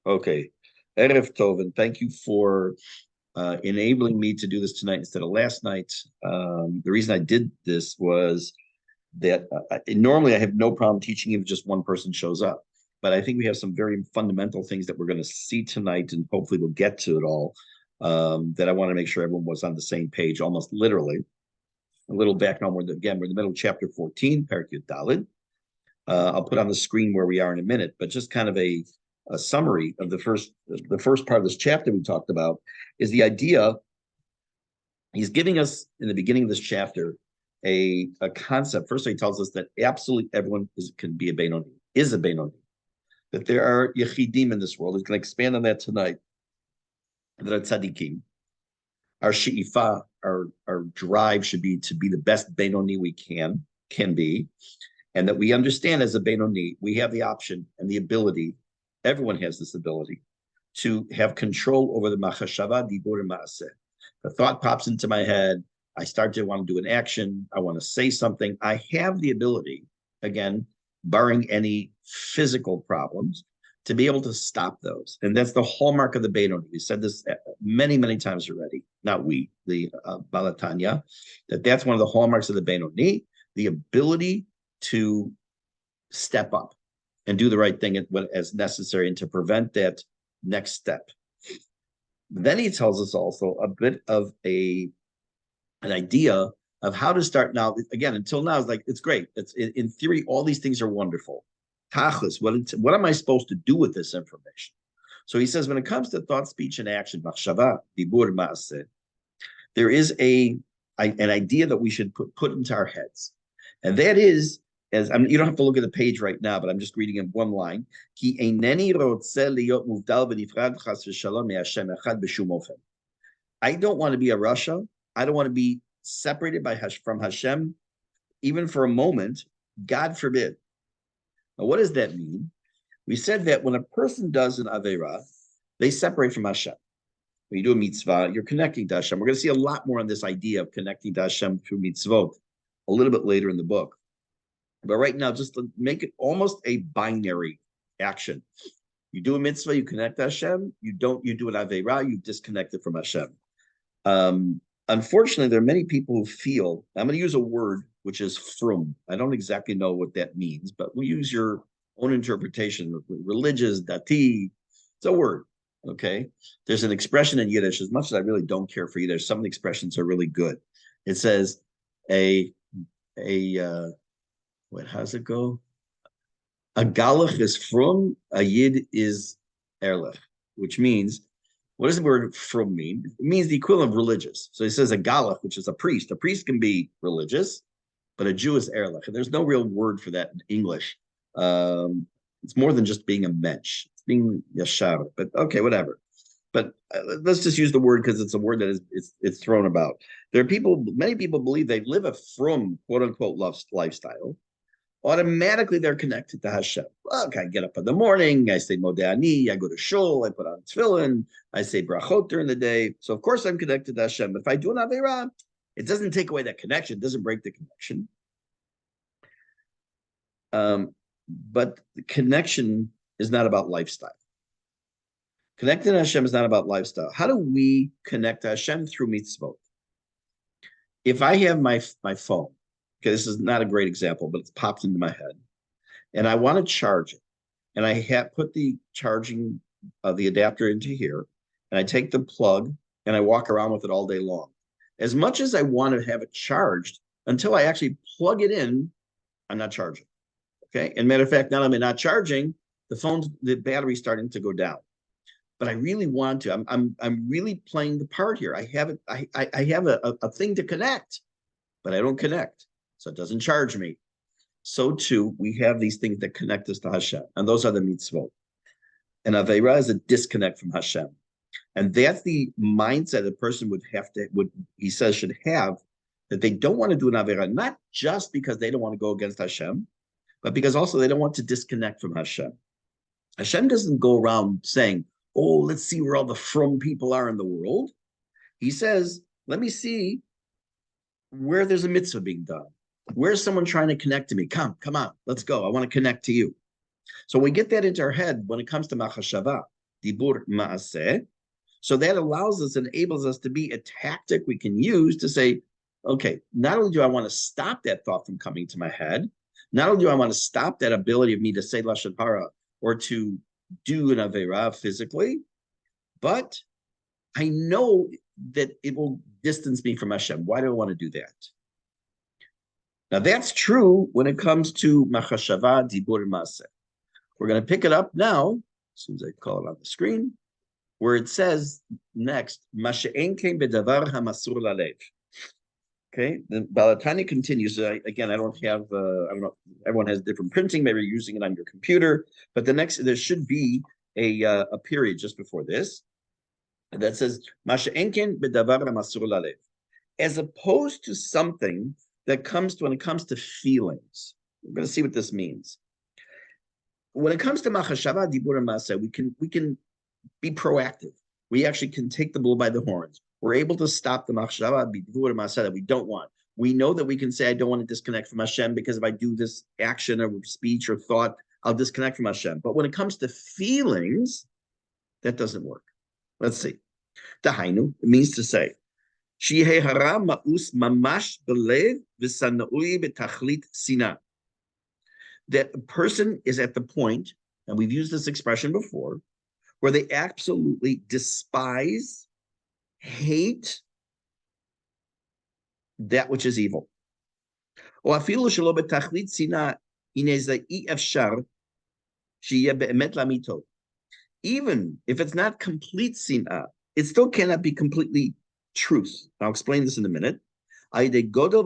Okay. Erev Tov, and thank you for enabling me to do this tonight instead of last night. The reason I did this was that normally I have no problem teaching if just one person shows up. But I think we have some very fundamental things that we're going to see tonight, and hopefully we'll get to it all. That I want to make sure everyone was on the same page, almost literally. A little background, we're in the middle of chapter 14, Perek Yud Daled. I'll put on the screen where we are in a minute, but just kind of a summary of the first part of this chapter we talked about is the idea. He's giving us in the beginning of this chapter a concept. First, he tells us that absolutely everyone can be a Benoni, is a Benoni, that there are Yechidim in this world. He's going to expand on that tonight. That are tzaddikim. Our she'ifa, our drive should be to be the best Benoni we can be, and that we understand as a Benoni, we have the option and the ability, everyone has this ability, to have control over the machashava, dibur, and maaseh. The thought pops into my head, I start to want to do an action, I want to say something. I have the ability, again, barring any physical problems, to be able to stop those. And that's the hallmark of the Benoni. We said this many, many times already, not we, the Balatanya, that's one of the hallmarks of the Benoni, the ability to step up and do the right thing as necessary and to prevent that next step. Then he tells us also a bit of an idea of how to start now. Again, until now, it's great. It's in theory, all these things are wonderful. Tachlis, what am I supposed to do with this information? So he says, when it comes to thought, speech, and action, machshava, dibur, maaseh, there is an idea that we should put into our heads, and that is, you don't have to look at the page right now, but I'm just reading in one line. I don't want to be a Russia. I don't want to be separated from Hashem, even for a moment. God forbid. Now, what does that mean? We said that when a person does an Aveira, they separate from Hashem. When you do a mitzvah, you're connecting to Hashem. We're going to see a lot more on this idea of connecting to Hashem through mitzvot a little bit later in the book. But right now, just to make it almost a binary action. You do a mitzvah, you connect to Hashem. You do an Aveira, you disconnect it from Hashem. Unfortunately, there are many people who feel, I'm going to use a word which is frum. I don't exactly know what that means, but we use your own interpretation. Religious, dati, it's a word, okay? There's an expression in Yiddish, as much as I really don't care for Yiddish, some of the expressions are really good. It says how does it go? A galach is frum, a yid is erlich, which means, what does the word frum mean? It means the equivalent of religious. So he says a galach, which is a priest. A priest can be religious, but a Jew is erlich. And there's no real word for that in English. It's more than just being a mensch. It's being yashar, but okay, whatever. But let's just use the word because it's a word that it's thrown about. Many people believe they live a frum, quote unquote, lifestyle. Automatically they're connected to Hashem. Look, I get up in the morning, I say Modeh, I go to shul, I put on tefillin, I say brachot during the day. So of course I'm connected to Hashem. But if I do an Aveira, it doesn't take away that connection. It doesn't break the connection. But the connection is not about lifestyle. Connecting to Hashem is not about lifestyle. How do we connect to Hashem? Through mitzvot. If I have my phone, okay, this is not a great example, but it's popped into my head, and I want to charge it, and I have put the charging the adapter into here, and I take the plug and I walk around with it all day long. As much as I want to have it charged, until I actually plug it in, I'm not charging. Okay, and matter of fact, not only not charging, the battery's starting to go down. But I really want to. I'm really playing the part here. I have a thing to connect, but I don't connect, so it doesn't charge me. So too, we have these things that connect us to Hashem, and those are the mitzvot. And Aveira is a disconnect from Hashem, and that's the mindset a person he says should have, that they don't want to do an Aveira, not just because they don't want to go against Hashem, but because also they don't want to disconnect from Hashem. Hashem doesn't go around saying, oh, let's see where all the frum people are in the world. He says, let me see where there's a mitzvah being done. Where's someone trying to connect to me? Come on, let's go. I want to connect to you. So we get that into our head when it comes to machashava, dibur ma'aseh. So that allows us, enables us to be a tactic we can use to say, okay, not only do I want to stop that thought from coming to my head, not only do I want to stop that ability of me to say lashon hara or to do an avera physically, but I know that it will distance me from Hashem. Why do I want to do that? Now that's true when it comes to machashava, dibur, maaseh. We're going to pick it up now, as soon as I call it on the screen, where it says next, Masha'en came bedavar hamasur lalev. Okay, then Balatani continues. Again, I don't know. Everyone has different printing. Maybe you're using it on your computer. But there should be a period just before this that says Masha'en came bedavar hamasur lalev, as opposed to something that comes when it comes to feelings. We're going to see what this means. When it comes to machashava, dibur, and maaseh, we can be proactive. We actually can take the bull by the horns. We're able to stop the machashava, dibur, and maaseh that we don't want. We know that we can say, I don't want to disconnect from Hashem because if I do this action or speech or thought, I'll disconnect from Hashem. But when it comes to feelings, that doesn't work. Let's see. Dahainu, it means to say, Shihei hara ma'us mamash belev v'sana'ui betachlit sina. That a person is at the point, and we've used this expression before, where they absolutely despise, hate that which is evil. Even if it's not complete sinah, it still cannot be completely truth. I'll explain this in a minute. Until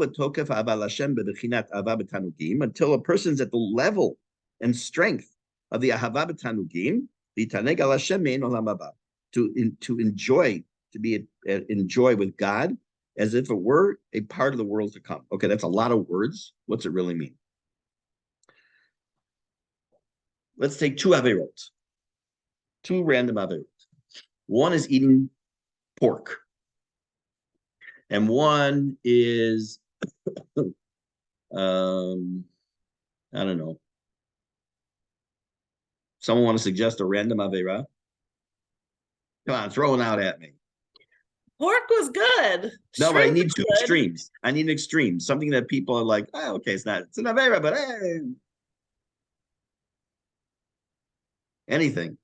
a person's at the level and strength of the ahava b'tanugim, to enjoy, to be enjoy with God as if it were a part of the world to come. Okay, that's a lot of words. What's it really mean? Let's take two averot, two random averot. One is eating pork. And one is, I don't know. Someone want to suggest a random Avera? Come on, throw it out at me. Pork was good. No, but I need two extremes. I need an extreme. Something that people are like, oh, okay, it's an Avera, but hey. Anything.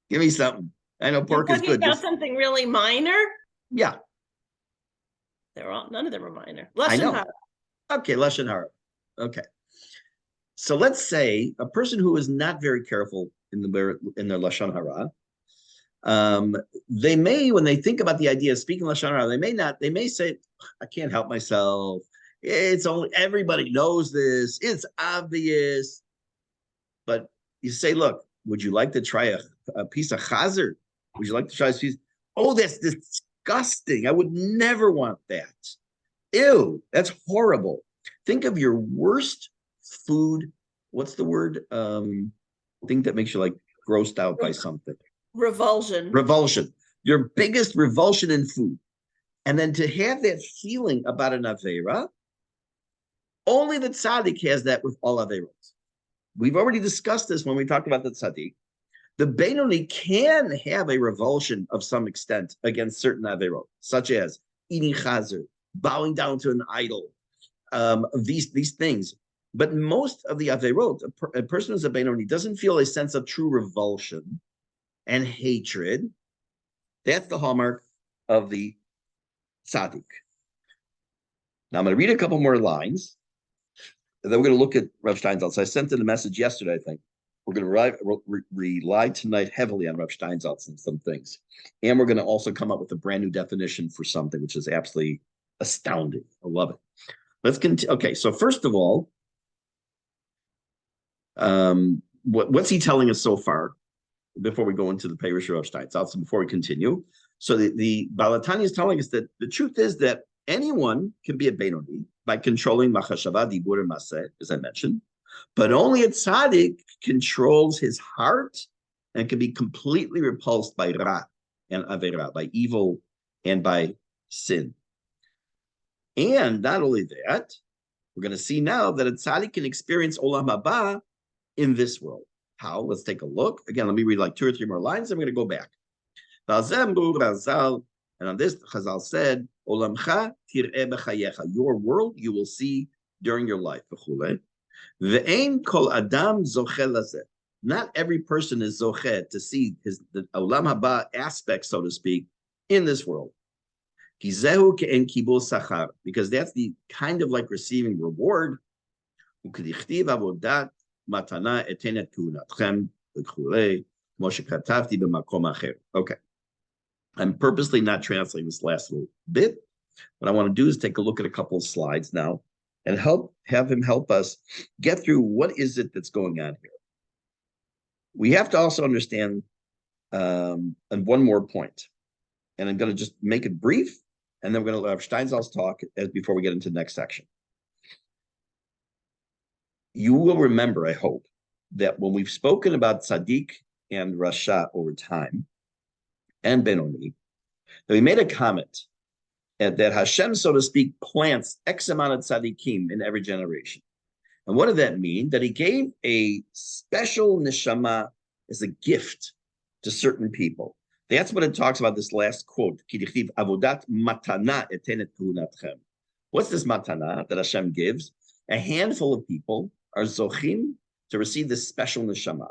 Give me something. I know pork is good. About something really minor? Yeah. None of them are minor. I know. Okay, lashon hara. Okay. So let's say a person who is not very careful in their lashon hara, they may, when they think about the idea of speaking lashon hara, they may say, I can't help myself. It's only, everybody knows this. It's obvious. But you say, look, would you like to try a piece of chazer? Would you like to try a piece? Oh, that's disgusting. I would never want that. Ew, that's horrible. Think of your worst food. What's the word? Thing that makes you like grossed out by something. Revulsion. Revulsion. Your biggest revulsion in food. And then to have that feeling about an Avera, only the tzaddik has that with all Averos. We've already discussed this when we talked about the tzaddik. The Benoni can have a revulsion of some extent against certain Averot, such as eating chazer, bowing down to an idol, these things. But most of the Averot, a person who's a Benoni doesn't feel a sense of true revulsion and hatred. That's the hallmark of the tzaddik. Now I'm going to read a couple more lines, and then we're going to look at Rav Steinsaltz. I sent in a message yesterday, I think. We're going to rely tonight heavily on Rav Steinsaltz and some things. And we're going to also come up with a brand new definition for something, which is absolutely astounding. I love it. Let's continue. Okay, so first of all, what's he telling us so far before we go into the Peirush of Rav Steinsaltz, before we continue? So the Balatani is telling us that the truth is that anyone can be a Benoni by controlling machashava, dibur, and maseh, as I mentioned. But only a tzaddik controls his heart and can be completely repulsed by ra and avera, by evil and by sin. And not only that, we're going to see now that a tzaddik can experience olam haba in this world. How? Let's take a look. Again, let me read like 2 or 3 more lines. I'm going to go back. And on this, Chazal said, Olamcha tir'eh b'chayecha. Your world you will see during your life. Ve'ein kol adam zoche lazeh. Not every person is zoche to see the olam haba aspect, so to speak, in this world. Kizehu ke'en kibul sachar, because that's the kind of like receiving reward. Ukedichtiv avodat matana etenet kuhnatchem v'chulei moshe katavti b'makom acher. Okay. I'm purposely not translating this last little bit. What I want to do is take a look at a couple of slides now and have him help us get through what is it that's going on here. We have to also understand and one more point, and I'm going to just make it brief, and then we're going to have Steinsal's talk before we get into the next section. You will remember, I hope, that when we've spoken about Tzaddik and Rasha over time, and Benoni, that we made a comment that Hashem, so to speak, plants X amount of tzaddikim in every generation. And what did that mean? That he gave a special neshama as a gift to certain people. That's what it talks about, this last quote. Avodat matana etenet kuhnatchem. What's this matana that Hashem gives? A handful of people are zochim to receive this special neshama.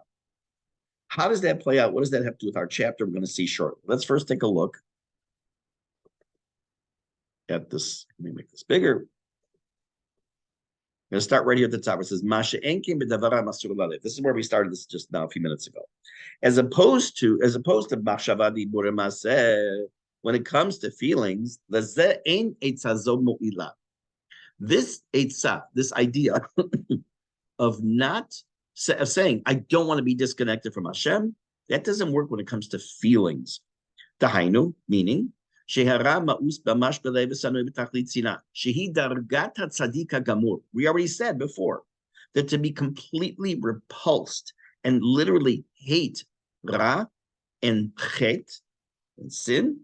How does that play out? What does that have to do with our chapter? We're going to see shortly. Let's first take a look at this. Let me make this bigger. I'm going to start right here at the top. It says, this is where we started this just now a few minutes ago. As opposed to when it comes to feelings, this eitzah, this idea of saying, I don't want to be disconnected from Hashem, that doesn't work when it comes to feelings. Dahainu, meaning, we already said before that to be completely repulsed and literally hate ra and chet and sin,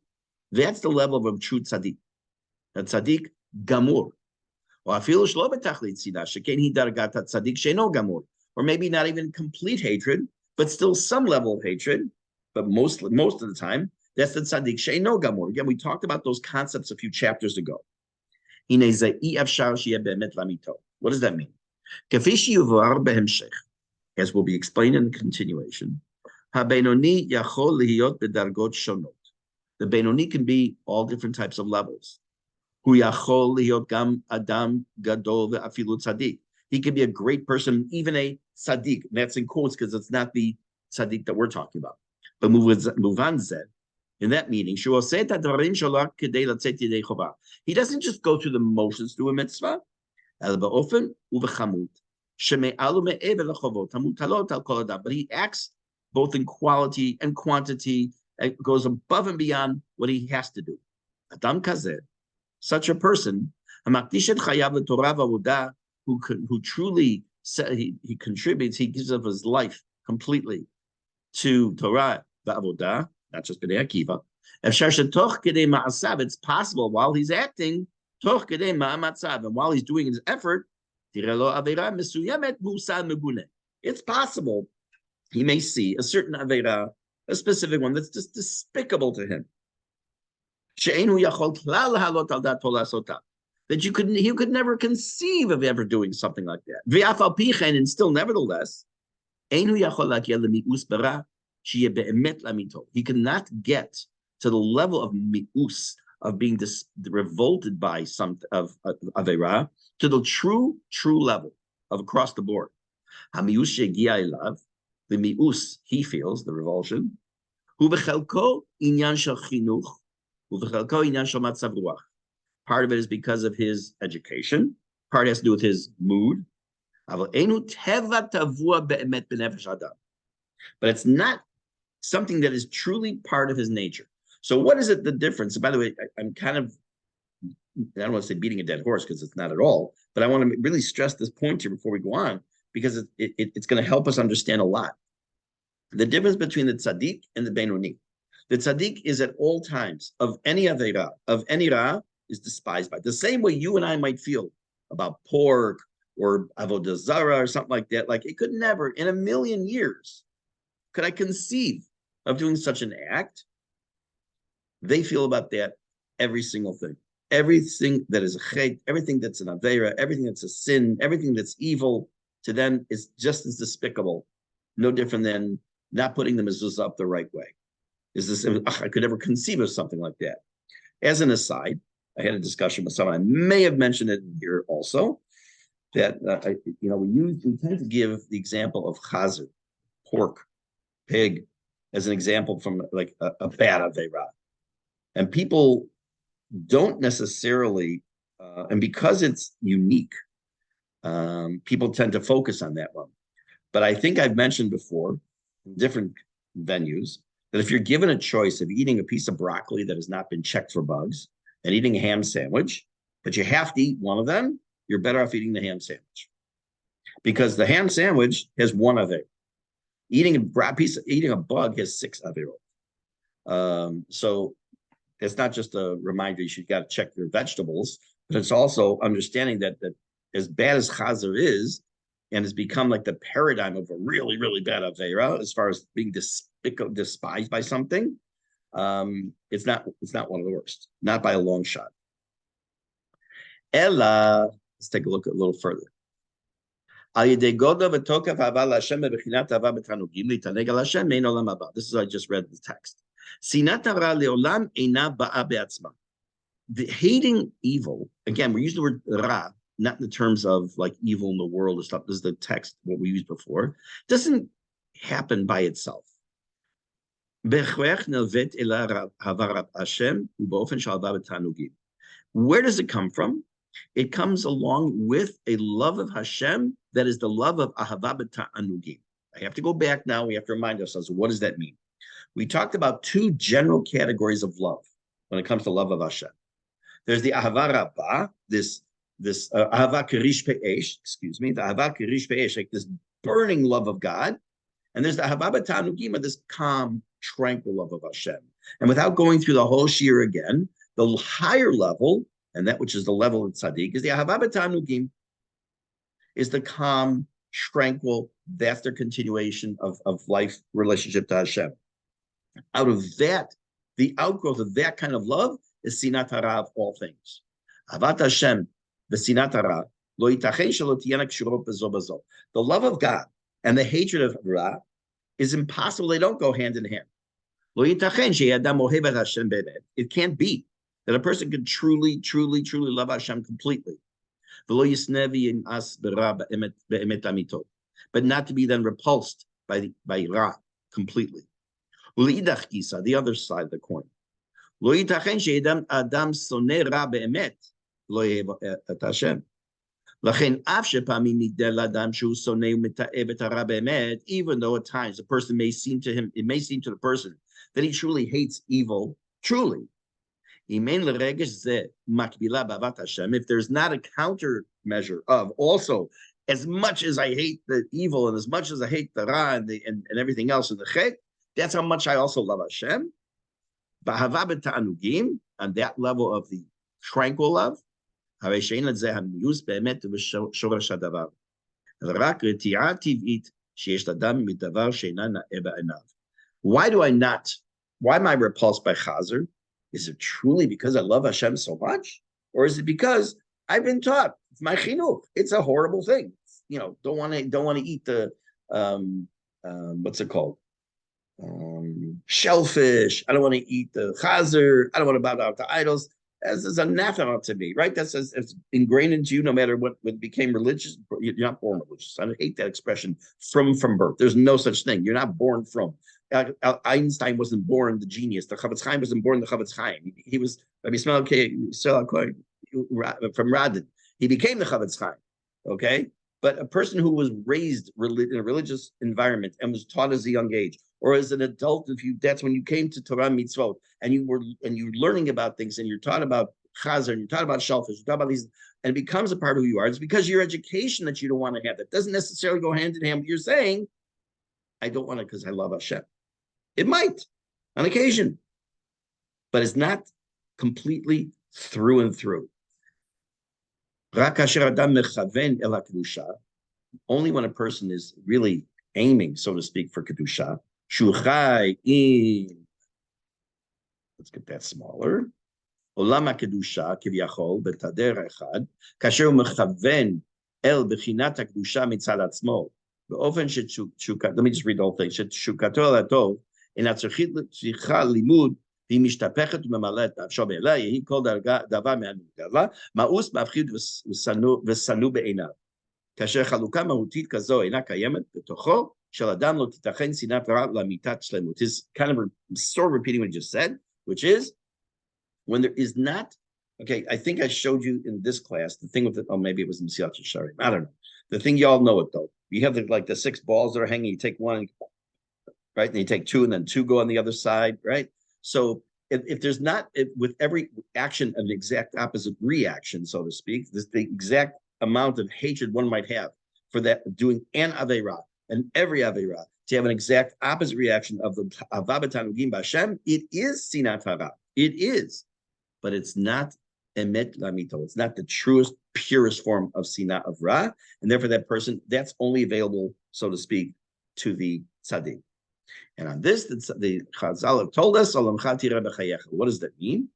that's the level of a true tzaddik. A tzaddik gamur. Or maybe not even complete hatred, but still some level of hatred. But most of the time, that's the tzaddik she'eino gamor. Again, we talked about those concepts a few chapters ago. What does that mean? As will be explained in the continuation, the Benoni can be all different types of levels. He can be a great person, even a tzaddik. And that's in quotes because it's not the tzaddik that we're talking about. But Muvan said, in that meaning, he doesn't just go through the motions through a mitzvah, but he acts both in quality and quantity, and goes above and beyond what he has to do. Adam kazeh, such a person, who truly he contributes, he gives up his life completely to Torah v'avodah, not just B'nai Akiva. It's possible while he's acting, and while he's doing his effort, it's possible he may see a certain avera, a specific one that's just despicable to him. That he could never conceive of ever doing something like that. And still, nevertheless, he cannot get to the level of mi'us, of being revolted by some of avera, to the true level of across the board. The mi'us he feels, the revulsion, part of it is because of his education. Part has to do with his mood. But it's not something that is truly part of his nature. So what is it, the difference? By the way, I'm kind of, I don't want to say beating a dead horse because it's not at all, but I want to really stress this point here before we go on, because it's going to help us understand a lot. The difference between the tzaddik and the benoni. The tzaddik is at all times of any avera, of any ra, is despised by. The same way you and I might feel about pork or avodah zarah or something like that. Like it could never, in a million years, could I conceive of doing such an act. They feel about that every single thing. Everything that is a chet, everything that's an avera, everything that's a sin, everything that's evil, to them is just as despicable, no different than not putting the mezuzah up the right way. Is this? I could never conceive of something like that. As an aside, I had a discussion with someone. I may have mentioned it here also. That we tend to give the example of chazer, pork, pig, as an example from like a bad avera, and people don't necessarily, and because it's unique, people tend to focus on that one. But I think I've mentioned before in different venues that if you're given a choice of eating a piece of broccoli that has not been checked for bugs and eating a ham sandwich, but you have to eat one of them, you're better off eating the ham sandwich. Because the ham sandwich has one of it. Eating a bug has 6 of it. So it's not just a reminder you should got to check your vegetables, but it's also understanding that as bad as chazer is, and has become like the paradigm of a really, really bad avera as far as being despised by something, it's not one of the worst, not by a long shot. Ella, let's take a look a little further. This is I just read the text. The hating evil, again, we use the word ra, not in the terms of like evil in the world or stuff. This is the text, what we used before. Doesn't happen by itself. Where does it come from? It comes along with a love of Hashem that is the love of ahava b'ta'anugim. I have to go back now. We have to remind ourselves, what does that mean? We talked about 2 general categories of love when it comes to love of Hashem. There's the ahava rabbah, this ahava kerish pe'esh, the ahava kerish pe'esh, like this burning love of God. And there's the ahava b'ta'anugim, this calm, tranquil love of Hashem. And without going through the whole shir again, the higher level, and that which is the level of tzaddik, is the ahava b'ta'anugim, is the calm, tranquil, that's their continuation of life relationship to Hashem. Out of that, the outgrowth of that kind of love is sinat hara of all things. Ahavat Hashem, the sinat hara, lo yitachen shelo tiyena kshurot bezo bezo. The love of God and the hatred of Ra is impossible. They don't go hand in hand. Lo yitachen she'adam ohev et Hashem be'emet. It can't be that a person can truly, truly, truly love Hashem completely. V'lo yisnevi in as b'ra be'emet amitot, but not to be then repulsed by Ra completely. U'leidach gisa, the other side of the coin. Lo yitachen she'adam adam soneh ra be'emet lo yehev et Hashem. Lachen af shepamim nideh l'adam shehu soneh u'mita'ev et hara be'emet, even though at times it may seem to the person that he truly hates evil, truly. If there's not a countermeasure of also, as much as I hate the evil and as much as I hate the ra and everything else in the chet, that's how much I also love Hashem. On that level of the tranquil love, why am I repulsed by chazer? Is it truly because I love Hashem so much? Or is it because I've been taught, it's my chinuch, it's a horrible thing. Don't want to eat the, what's it called? Shellfish. I don't want to eat the chazer. I don't want to bow down to idols. As is anathema to me, right? That's it's ingrained into you no matter what became religious. You're not born religious. I hate that expression, from birth. There's no such thing. You're not born from. Einstein wasn't born the genius. The Chavetz Chaim wasn't born the Chavetz Chaim. He was from Radin. He became the Chavetz Chaim. Okay, but a person who was raised in a religious environment and was taught as a young age, or as an adult, that's when you came to Torah mitzvot and you're learning about things and you're taught about chazer and you're taught about shellfish, you're taught about these, and it becomes a part of who you are. It's because of your education that you don't want to have. That doesn't necessarily go hand in hand with you're saying, I don't want it because I love Hashem. It might, on occasion, but it's not completely through and through. Only when a person is really aiming, so to speak, for kedusha. Let's get that smaller. עולם הקדושה כביכול בתדר אחד, כאשר הוא מכוון אל בחינת הקדושה מצד עצמו, באופן שתשוקתו, let me just read the whole thing, שתשוקתו על הטוב, אינה צריכה לימוד, והיא משתפכת וממלאת נפשו באליה, יהי כל דבר מהנגלה, מאוס מפחיד ושנוא בעיניו. כאשר חלוקה מהותית כזו אינה קיימת בתוכו, של אדם לא תיתכן שנאת רע לאמיתת שלמות. Is kind of sort of repeating what you just said, which is, when there is not, okay, I think I showed you in this class, the thing with it, oh, maybe it was in Tanya Chapter, I don't know. The thing, y'all know it though. You have the 6 balls that are hanging, you take one, right? And you take 2 and then 2 go on the other side, right? So if there's not, with every action, an exact opposite reaction, so to speak, this the exact amount of hatred one might have for that, doing an Aveira and every Aveira, to have an exact opposite reaction of the Hava b'tanugim b'Hashem, it is Sinat Hara. It is. But it's not emet lamito. It's not the truest, purest form of sinah of ra, and therefore that person, that's only available, so to speak, to the tzaddik. And on this, the Chazal have told us, what does that mean?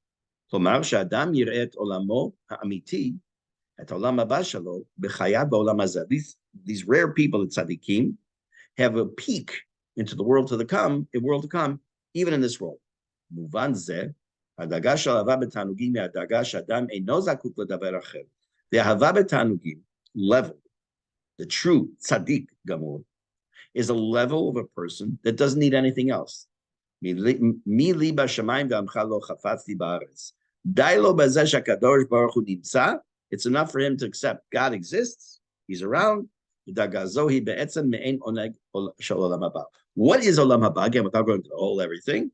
כלומר, שאדם יראה את עולמו האמיתי, את העולם הבא שלו, בחייו בעולם הזה. These rare people, the tzaddikim, have a peek into the world to come, even in this world. מובן זה, הדאגה של אהבה בתענוגים היא הדאגה שאדם אינו זקוק לדבר אחר. The אהבה בתענוגים level, the true tzaddik gamor, is a level of a person that doesn't need anything else. מי לי בשמיים ועמך לא חפצתי בארץ. די לו בזה שהקדוש ברוך הוא נמצא, it's enough for him to accept God exists, he's around, ודאגה זו היא בעצם מעין עונג של עולם הבא. What is עולם הבא? Again, without going to the whole everything.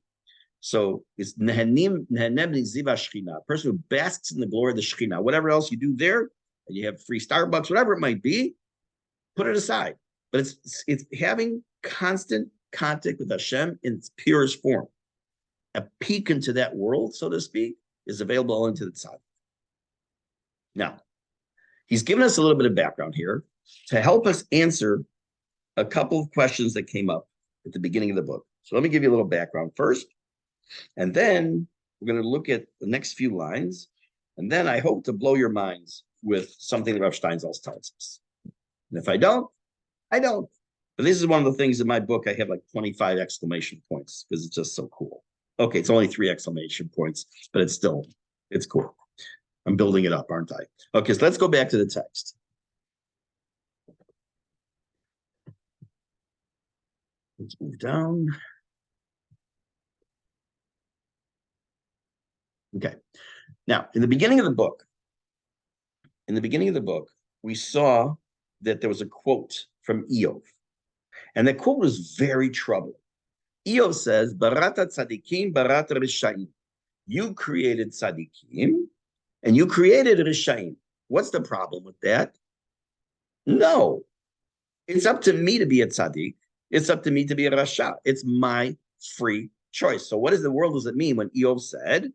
So it's nehenem ziva shchina, a person who basks in the glory of the shchina. Whatever else you do there, and you have free Starbucks, whatever it might be, put it aside. But it's having constant contact with Hashem in its purest form. A peek into that world, so to speak, is available into the tzaddik. Now, he's given us a little bit of background here to help us answer a couple of questions that came up at the beginning of the book. So let me give you a little background first. And then we're going to look at the next few lines. And then I hope to blow your minds with something that Rav Steinsaltz tells us. And if I don't, I don't. But this is one of the things in my book, I have like 25 exclamation points because it's just so cool. Okay, it's only 3 exclamation points, but it's cool. I'm building it up, aren't I? Okay, so let's go back to the text. Let's move down. Okay. Now, in the beginning of the book, we saw that there was a quote from Eov. And that quote was very troubling. Eov says, Barata tzadikim, barata rishaim. You created tzadikim, and you created rishaim. What's the problem with that? No. It's up to me to be a tzaddik. It's up to me to be a rasha. It's my free choice. So what does the world does it mean when Eov said,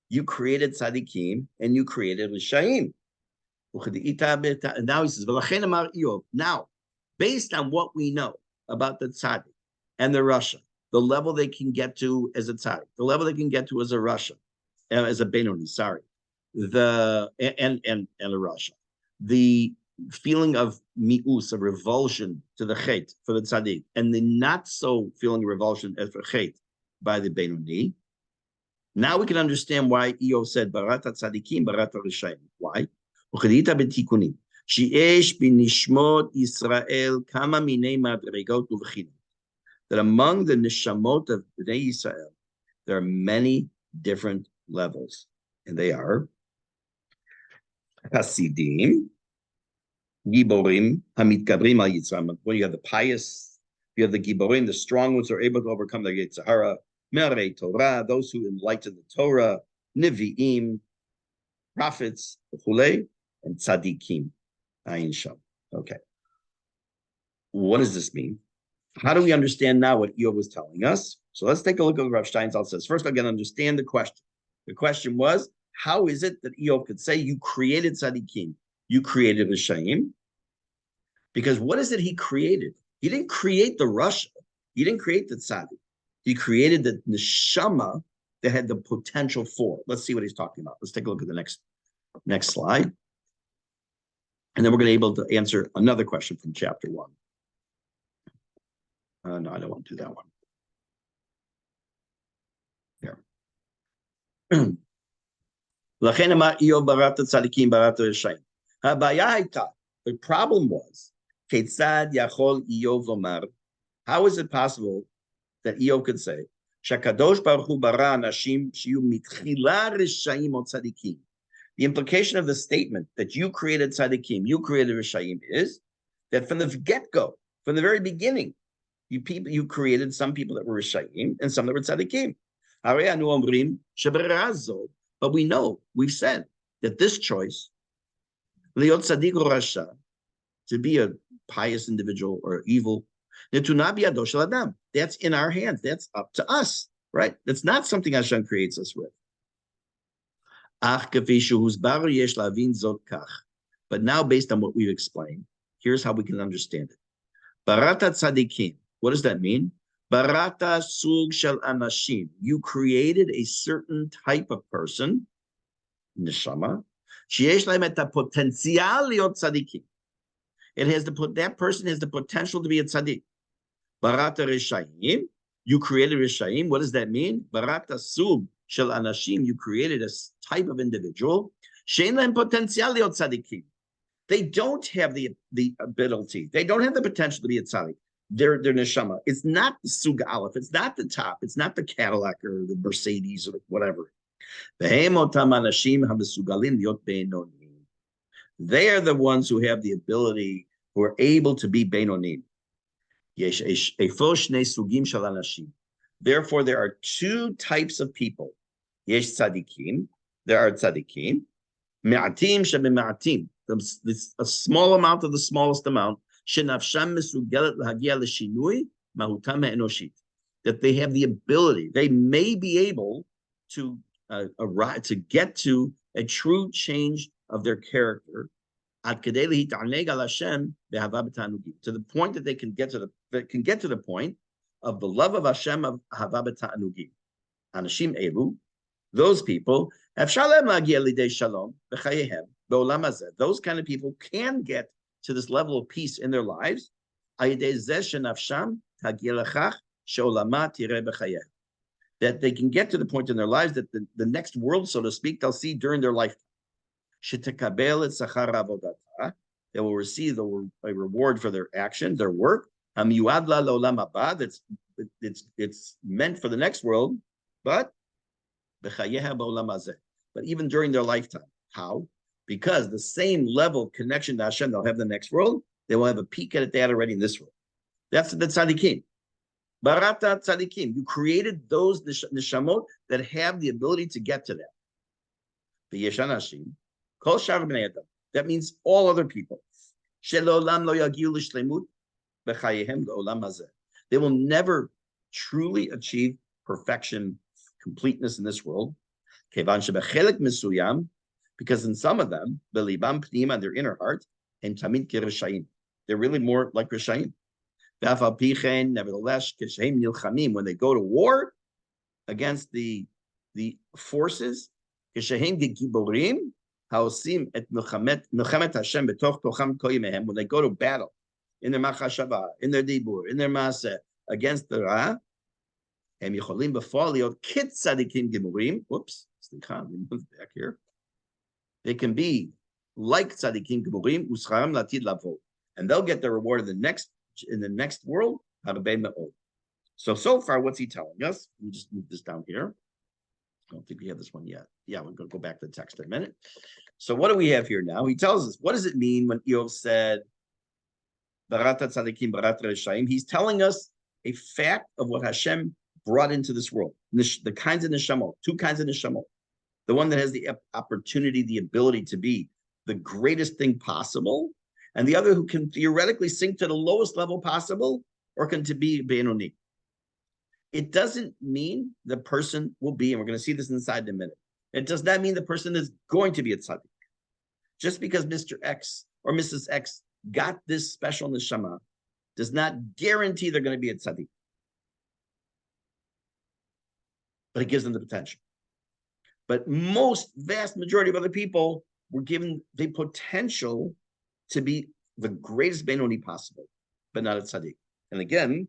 you created tzaddikim and you created rishaim? And now he says, now, based on what we know about the tzaddik and the rasha, the level they can get to as a tzaddik, the level they can get to as a rasha, as a benoni, and a rasha, the feeling of mi'us, of revulsion to the chet for the tzaddik, and the not so feeling of revulsion as for chet by the benoni. Now we can understand why Eov said, Barata tzadikim, barata rishayim. Why? Uchedita betikunim. She'esh b'nishmot Yisrael kama minei madregot uv'chinot. That among the nishamot of Bnei Yisrael, there are many different levels. And they are Hasidim, Giborim, Hamitgabrim al Yitzram. When you have the pious, you have the Giborim, the strong ones who are able to overcome the Yitzhara, Merei Torah, those who enlighten the Torah, Nevi'im, prophets, Chulei, and Tzadikim. Ayin Sham. Okay. What does this mean? How do we understand now what Eov was telling us? So let's take a look at what Rav Steinsaltz says. First, I'm going to understand the question. The question was, how is it that Eov could say you created Tzadikim, you created Rishayim. Because what is it he created? He didn't create the Rasha. He didn't create the Tzaddik. He created the Neshama that had the potential for. Let's see what he's talking about. Let's take a look at the next slide. And then we're going to be able to answer another question from chapter 1. No, I don't want to do that one. There. The problem was, how is it possible that Eov could say, the implication of the statement that you created tzaddikim, you created rishayim, is that from the get-go, from the very beginning, you created some people that were rishayim and some that were tzaddikim. But we know, we've said that this choice, liot tzaddik or rasha, to be a pious individual or evil, that's in our hands. That's up to us, right? That's not something Hashem creates us with. But now, based on what we've explained, here's how we can understand it. Barata tzadikim. What does that mean? Barata sug shel anashim. You created a certain type of person, neshama. Sheyesh lahem et potenzial liot tzadikim. That person has the potential to be a tzaddik. Barata rishayim. You created rishayim. What does that mean? Barata sug shel anashim. You created a type of individual. Shein lahem potenzial liot tzadikim. They don't have the ability. They don't have the potential to be a tzaddik. They're neshama. It's not the sug aleph. It's not the top. It's not the Cadillac or the Mercedes or whatever. They are the ones who have the ability, who are able to be beinonim. Therefore, there are two types of people. Yesh tzadikim. There are tzadikim. Me'atim shebema'atim. A small amount of the smallest amount. That they have the ability, they may be able to arrive, to get to a true change of their character, to the point that they can get to the point of the love of Hashem of hava b'ta'anugim. Anashim elu, those people, those kind of people can get to this level of peace in their lives, that they can get to the point in their lives that the next world, so to speak, they'll see during their lifetime. They will receive a reward for their action, their work. It's meant for the next world, but even during their lifetime. How? Because the same level of connection to Hashem they'll have in the next world, they will have a peek at that already in this world. That's the tzaddikim. Barata tzaddikim. You created those neshamot that have the ability to get to that. The yeshanashim, kol shar b'nei adam. That means all other people. Shelolam lo yagiu l'shlemut b'chayehem l'olam hazeh. They will never truly achieve perfection, completeness in this world. Kevan shebechelek mesuyam. Because in some of them, belibam pnima, their inner heart, and tamid kirishayim, they're really more like rishayim. Nevertheless, when they go to war against the forces, when they go to battle in their machashava, in their dibur, in their maaseh against the ra, whoops, back here. They can be like tzaddikim gemurim uscharam latid lavo, and they'll get the reward in the next world. So far, what's he telling us? Let me just move this down here. I don't think we have this one yet. Yeah, we're going to go back to the text in a minute. So what do we have here now? He tells us, what does it mean when Eov said barata tzaddikim barata rishayim? He's telling us a fact of what Hashem brought into this world. The kinds of neshamot, two kinds of neshamot. The one that has the opportunity, the ability to be the greatest thing possible, and the other who can theoretically sink to the lowest level possible, or can to be Benoni. It doesn't mean the person will be, and we're going to see this inside in a minute. It does not mean the person is going to be a tzaddik. Just because Mr. X or Mrs. X got this special neshama does not guarantee they're going to be a tzaddik. But it gives them the potential. But vast majority of other people were given the potential to be the greatest Benoni possible, but not a tzaddik. And again,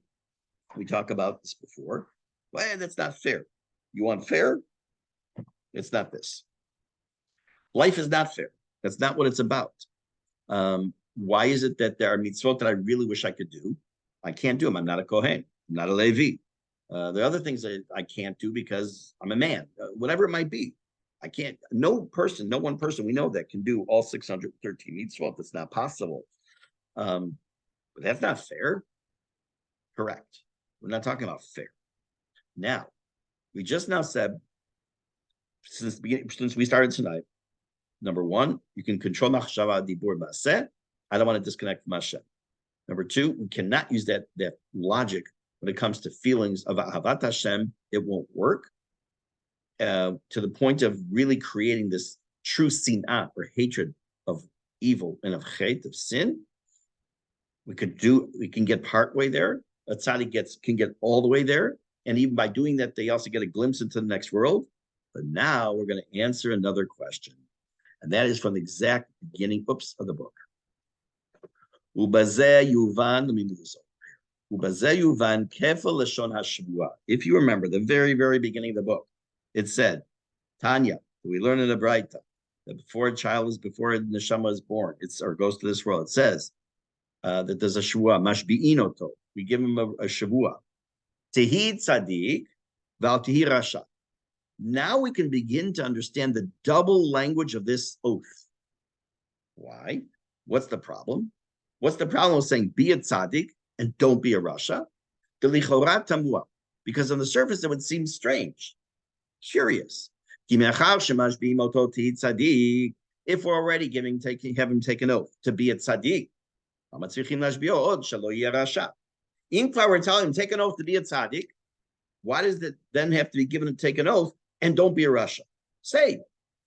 we talked about this before. Well, that's not fair. You want fair? It's not this. Life is not fair. That's not what it's about. Why is it that there are mitzvot that I really wish I could do? I can't do them. I'm not a Kohen. I'm not a Levi. There are other things that I can't do because I'm a man, whatever it might be. I can't, no one person we know that can do all 613 mitzvot. That's not possible. But that's not fair. Correct. We're not talking about fair. Now, we just now said, since we started tonight, number one, you can control machshava dibur ba'aseh. I don't want to disconnect from Hashem. Number two, we cannot use that logic when it comes to feelings of ahavat Hashem. It won't work to the point of really creating this true sin'ah or hatred of evil and of chet, of sin. We can get partway there. A tzaddik can get all the way there. And even by doing that, they also get a glimpse into the next world. But now we're going to answer another question. And that is from the exact beginning, of the book. Ubazeh yuvan, let me move this over. Ubazeh yuvan kefal lashon hashvua. If you remember the very, very beginning of the book, it said, Tanya, we learn in the Braita, that before a neshama is born, or goes to this world, it says that there's a shvua, mashbi'in oto. We give him a shavua. Tehi tzaddik, val tehi rasha. Now we can begin to understand the double language of this oath. Why? What's the problem? What's the problem with saying be a tzaddik and don't be a rasha? Because on the surface it would seem strange, curious. If we're already have him take an oath to be a tzaddik, if we're telling him take an oath to be a tzaddik, why does it then have to be given to take an oath and don't be a rasha? Say,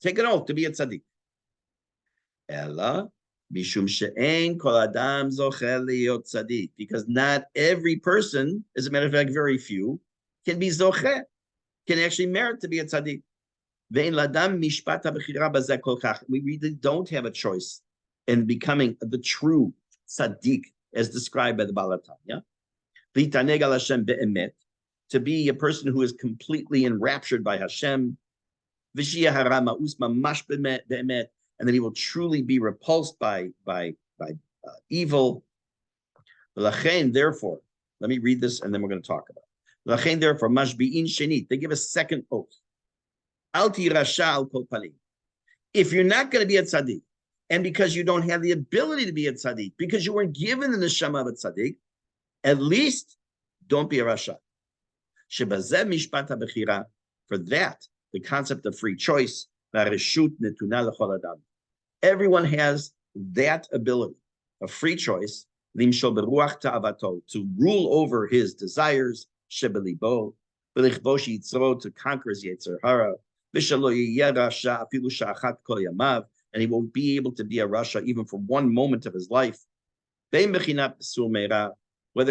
take an oath to be a tzaddik. Ella, mishum she'en kol adam zocher liyot tzaddik. Because not every person, as a matter of fact, very few, can be zocher, can actually merit to be a tzaddik. Ve'en ladam mishpat ha'bechira bazeh kol kach. We really don't have a choice in becoming the true tzaddik, as described by the Baal HaTanya. V'yitaneg al Hashem be'emet, to be a person who is completely enraptured by Hashem, and that he will truly be repulsed by evil. Therefore, let me read this and then we're going to talk about it. Therefore, they give a second oath. If you're not going to be a tzaddik, and because you don't have the ability to be a tzaddik, because you weren't given the neshama of a tzaddik, at least don't be a rasha. For that, the concept of free choice, everyone has that ability, a free choice, to rule over his desires, to conquer his Yetzer Hara, and he won't be able to be a rasha even for one moment of his life. Whether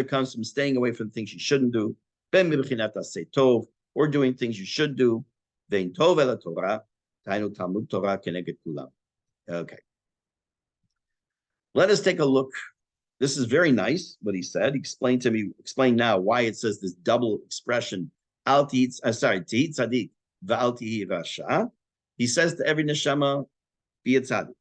it comes from staying away from things you shouldn't do, or doing things you should do. Okay. Let us take a look. This is very nice, what he said. Explain now why it says this double expression. He says to every neshama, be a tzaddik.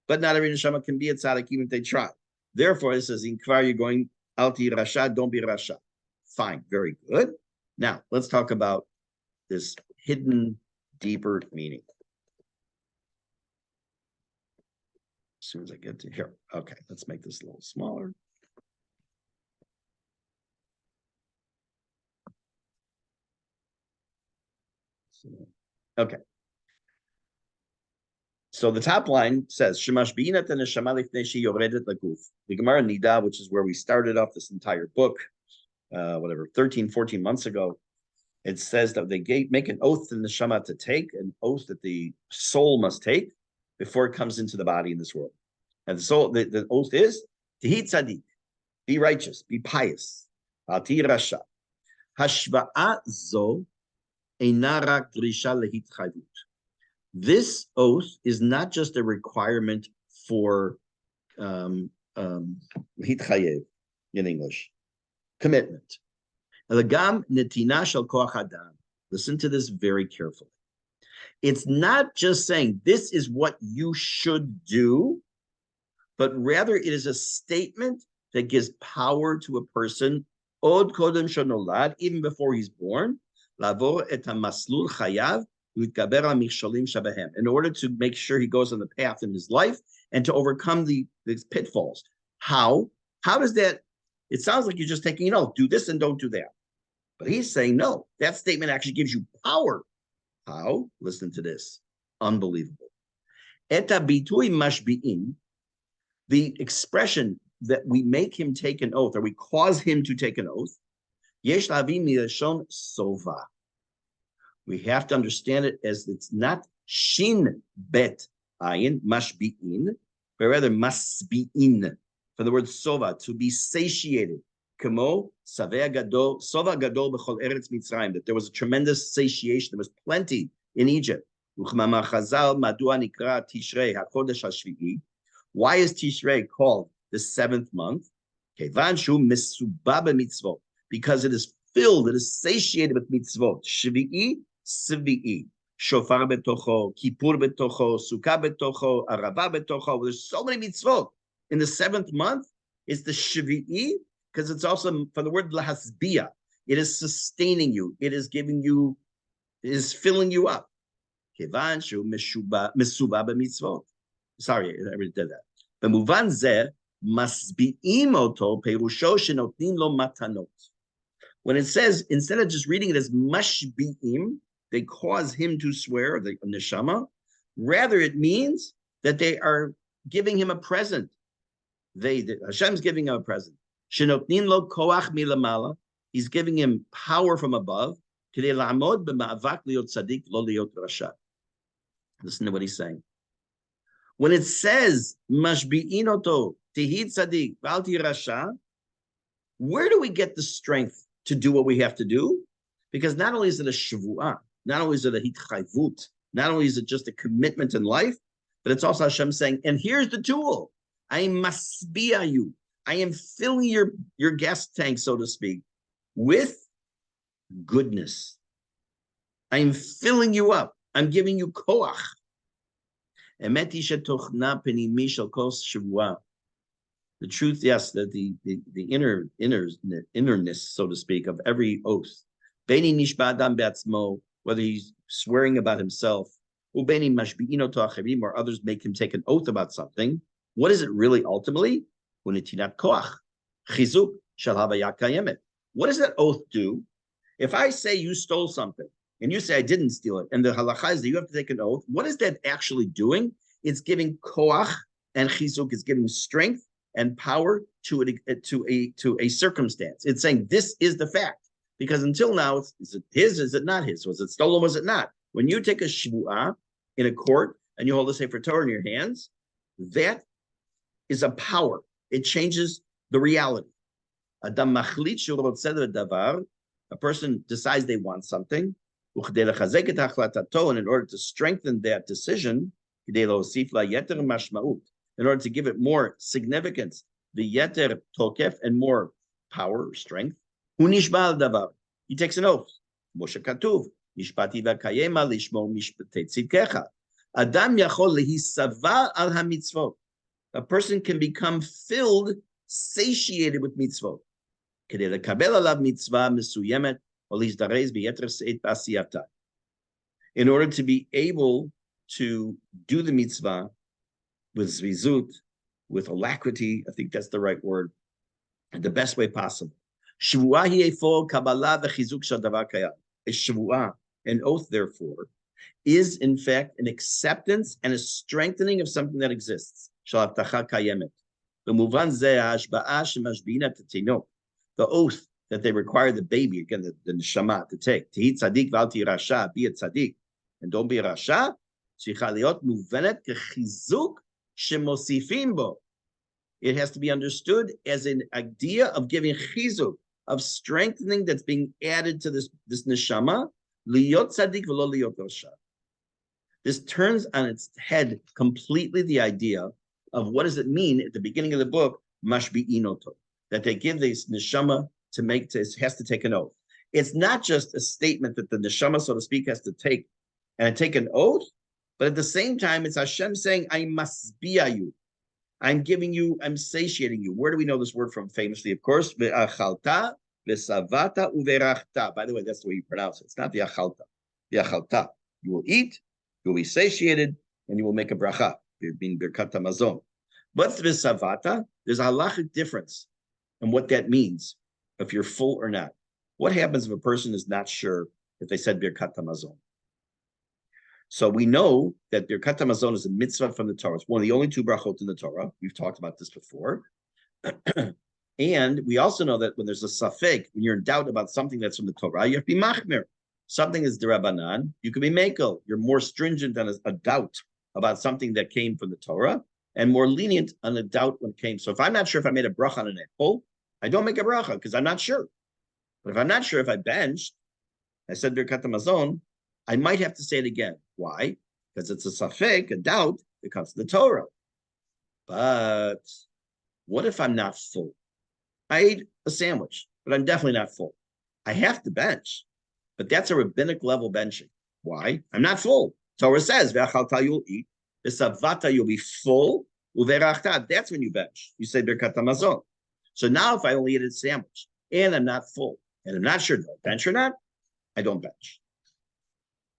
But not every neshama can be a tzaddik even if they try. Therefore, it says, in kvar, you're going, alti rasha, don't be rasha. Fine, very good. Now, let's talk about this hidden, deeper meaning. As soon as I get to here. Okay, let's make this a little smaller. Okay. So the top line says, Shemash b'inat neshama lifnei sheyoredet laguf. The Gemara Nida, which is where we started off this entire book, 13, 14 months ago, it says that they make an oath to the neshama to take, an oath that the soul must take. before it comes into the body in this world. And the soul, the oath is, Tihi tzaddik, be righteous, be pious, al tihi rasha. Hashva'a zo eina rak drisha lehitchayvut. This oath is not just a requirement for hitchayev in English, commitment. Elegam netina shel koach adam. Listen to this very carefully. It's not just saying this is what you should do, but rather it is a statement that gives power to a person od kodem shenolad, even before he's born, lavor et hamaslul chayav utgaber hamichsholim shabehem, in order to make sure he goes on the path in his life and to overcome these pitfalls. How? How does that? It sounds like you're just taking, do this and don't do that. But he's saying, no, that statement actually gives you power. How? Listen to this. Unbelievable. Eta bitui mashbi'in, the expression that we make him take an oath, or we cause him to take an oath, yesh lavi milashon sova. We have to understand it as it's not shin bet ayin, mashbi'in, but rather masbi'in, for the word sova, to be satiated. Kamo saveh gadol, sova gadol b'chol eretz Mitzrayim, that there was a tremendous satiation, there was plenty in Egypt. Uchmama chazal madua nikra tishrei hakodesh hashvi'i. Why is Tishrei called the 7th month? Kevan shu misubah b'mitzvot, because it is filled, it is satiated with mitzvot. Shvi'i, svi'i. Shofar betocho, kippur betocho, sukkah betocho, arava betocho. There's so many mitzvot. In the 7th month, it's the shvi'i, because it's also from the word lahasbia. It is sustaining you. It is giving you, it is filling you up. Kevan shu misubah b'mitzvot. Sorry, I already did that. B'muvan zeh, masbi'im oto perusho shenotnim lo matanot. When it says, instead of just reading it as mashbi'im, they cause him to swear, the neshama, rather it means that they are giving him a present. Hashem's giving him a present. Shenotnim lo koach milamala. He's giving him power from above. K'dei la'amod b'ma'avak liot tzadik lo liot rasha. Listen to what he's saying. When it says mashbi'in oto tihi tzadik v'al tihi rasha, where do we get the strength to do what we have to do? Because not only is it a shavuah, not only is it a hitchayvut, not only is it just a commitment in life, but it's also Hashem saying, and here's the tool. I am masbi'a you. I am filling your gas tank, so to speak, with goodness. I am filling you up. I'm giving you koach. The truth, yes, that the innerness, so to speak, of every oath, whether he's swearing about himself, or others make him take an oath about something, what is it really ultimately? What does that oath do? If I say you stole something, and you say I didn't steal it, and the halakha is that you have to take an oath, what is that actually doing? It's giving koach and chizuk, it's giving strength and power to a circumstance. It's saying this is the fact. Because until now, is it his, is it not his? Was it stolen, was it not? When you take a shvu'ah in a court and you hold a Sefer Torah in your hands, that is a power. It changes the reality. Adam machlit shurot davar, a person decides they want something, and in order to strengthen that decision, in order to give it more significance, the yeter tokef, and more power or strength, he takes an oath. Moshe katuv, mishpati v'kayema lishmo mishpatei tzidkecha. Adam yachol lehisava al hamitzvot. A person can become filled, satiated with mitzvot. Kedei lekabel alav mitzvah mesuyemet. In order to be able to do the mitzvah with zvizut, with alacrity, I think that's the right word, and the best way possible. A shvuah, an oath, therefore, is in fact an acceptance and a strengthening of something that exists. The oath that they require the baby, again, the neshama, to take. Tihi tzadik v'al tihi rasha, be a tzadik, and don't be a rasha. צריכה להיות מובנת כחיזוק שמוסיפים בו. It has to be understood as an idea of giving chizuk, of strengthening that's being added to this neshama, liyot tzaddik v'lo liyot rasha. This turns on its head completely the idea of what does it mean at the beginning of the book, mashbi'inoto, that they give this neshama has to take an oath. It's not just a statement that the neshama, so to speak, has to take an oath, but at the same time, it's Hashem saying, I masbi'a you. I'm giving you, I'm satiating you. Where do we know this word from famously? Of course, ve'achalta, ve'savata, uverachta. By the way, that's the way you pronounce it. It's not ve'achalta. Ve'achalta. You will eat, you will be satiated, and you will make a bracha, being birkat hamazon. But ve'savata, there's a halachic difference in what that means, if you're full or not. What happens if a person is not sure if they said birkat hamazon? So we know that Birkat Hamazon is a mitzvah from the Torah. It's one of the only two brachot in the Torah. We've talked about this before. And we also know that when there's a safek, when you're in doubt about something that's from the Torah, you have to be machmir. Something is derabanan, you can be mekel. You're more stringent on a doubt about something that came from the Torah and more lenient on a doubt when it came. So if I'm not sure if I made a bracha on an apple, I don't make a bracha because I'm not sure. But if I'm not sure if I benched, I said Birkat Hamazon, I might have to say it again. Why? Because it's a safek, a doubt that comes to the Torah. But what if I'm not full? I ate a sandwich, but I'm definitely not full. I have to bench, but that's a rabbinic level benching. Why? I'm not full. Torah says, "Ve'achalta you'll eat, v'savata you'll be full, uverachta." That's when you bench. You say Birkat Hamazon. So now, if I only eat a sandwich and I'm not full, and I'm not sure do I bench or not, I don't bench.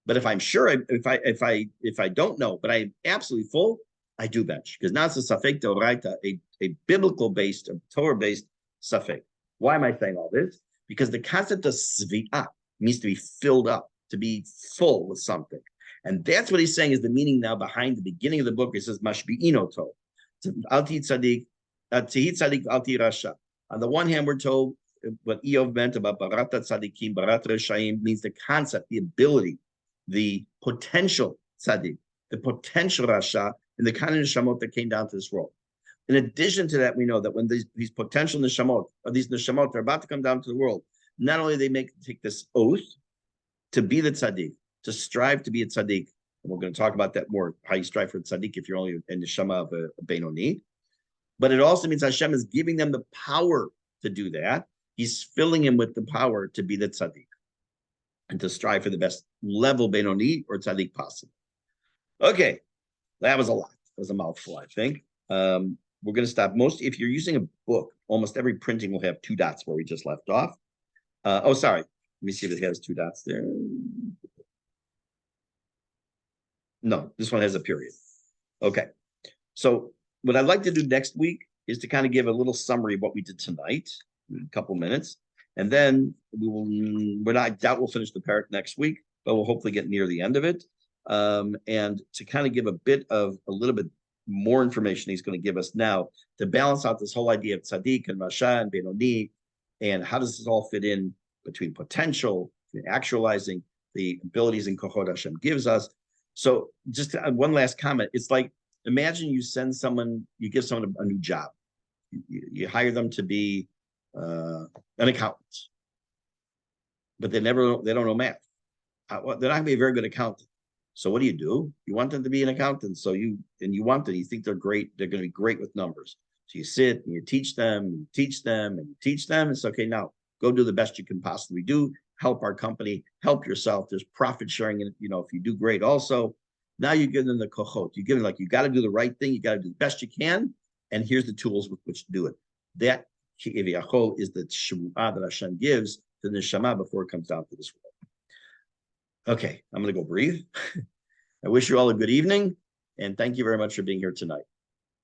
But if I'm sure, if I don't know, but I'm absolutely full, I do bench because now it's a safek deoraita, a biblical-based, a Torah-based safek. Why am I saying all this? Because the concept of svi'ah means to be filled up, to be full with something, and that's what he's saying is the meaning now behind the beginning of the book. It says mashbi'inoto, alti tzaddik, tihi tzaddik alti rasha. On the one hand, we're told what Eov meant about barata tzaddikim, barata rashayim means the concept, the ability, the potential tzaddik, the potential rasha, and the kind of neshamot that came down to this world. In addition to that, we know that when these potential neshamot, or these neshamot, are about to come down to the world, not only they take this oath to be the tzaddik, to strive to be a tzaddik, and we're going to talk about that more, how you strive for a tzaddik if you're only a neshama of a Benoni, but it also means Hashem is giving them the power to do that. He's filling him with the power to be the tzaddik and to strive for the best level Benoni or tzaddik possible. Okay, that was a lot. That was a mouthful, I think. We're going to stop. If you're using a book, almost every printing will have 2 dots where we just left off. Oh, sorry. Let me see if it has 2 dots there. No, this one has a period. Okay. So what I'd like to do next week is to kind of give a little summary of what we did tonight, in a couple minutes. And then I doubt we'll finish the parak next week, but we'll hopefully get near the end of it. And to kind of give a little bit more information he's going to give us now to balance out this whole idea of tzaddik and rasha and benoni, and how does this all fit in between potential, actualizing the abilities and kochot Hashem gives us. So just one last comment. It's like, imagine you give someone a new job. You hire them to be an accountant, but they don't know math. They're not going to be a very good accountant. So what do? You want them to be an accountant. You think they're great. They're going to be great with numbers. So you sit and you teach them, and you teach them, and you teach them. It's okay. Now go do the best you can possibly do. Help our company, help yourself. There's profit sharing. And if you do great also, now you give them the kochot. You give them you got to do the right thing. You got to do the best you can. And here's the tools with which to do it. That is the shmu'ah that Hashem gives to the neshama before it comes down to this world. Okay, I'm going to go breathe. I wish you all a good evening, and thank you very much for being here tonight.